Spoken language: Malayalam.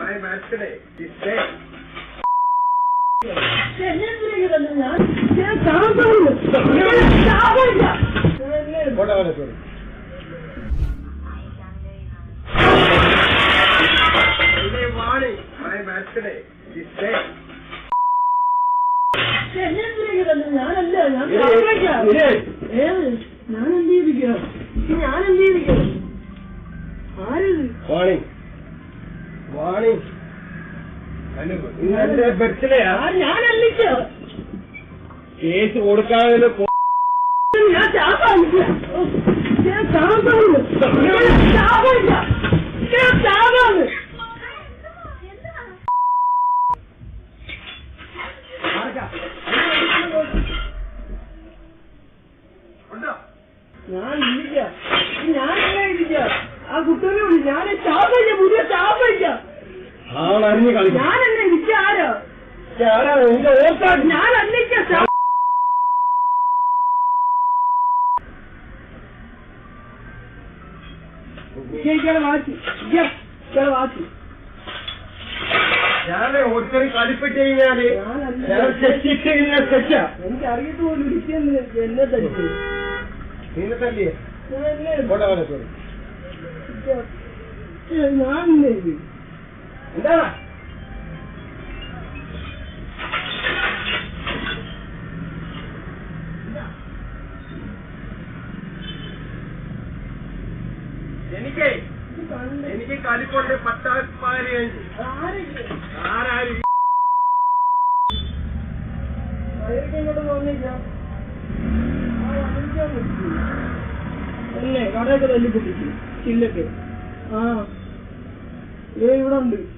My birthday is day. My birthday is day. Warning. Warning. ഇന്നെന്റെ ബർത്ത്ഡേയാ കേസ് കൊടുക്കാതെ ഞാനല്ലേ ഇരിക്ക ആ കുട്ടനെ വിളി ഞാൻ ചാവയ്ക്ക പുതിയ ചാവയ്ക്ക ആളറിഞ്ഞ് കളിക്കും ഞാനല്ലേ ഇരിക്ക ആരോ എന്റെ ഓർത്താ ഞാനല്ലിക്ക വാച്ചി വാച്ചി ഞാന് ഒത്തിരി കളിപ്പിട്ട് കഴിഞ്ഞാല് തെറ്റാ എനിക്ക് അറിയത്ത് പോലും ഇരിക്കുന്നു എന്നെ തല്ലിയത് നിന്നെ തല്ലിയേ ഞാനില്ലേ എന്താ എനിക്ക് കളിക്കൊണ്ട് പട്ടാപ്പാരി ആരാരും ഇങ്ങോട്ട് തോന്നില്ല അല്ലേ കടയൊക്കെ തല്ലിപ്പൊട്ടിച്ചു ചില്ലൊക്കെ ഇവിടെ ഉണ്ട്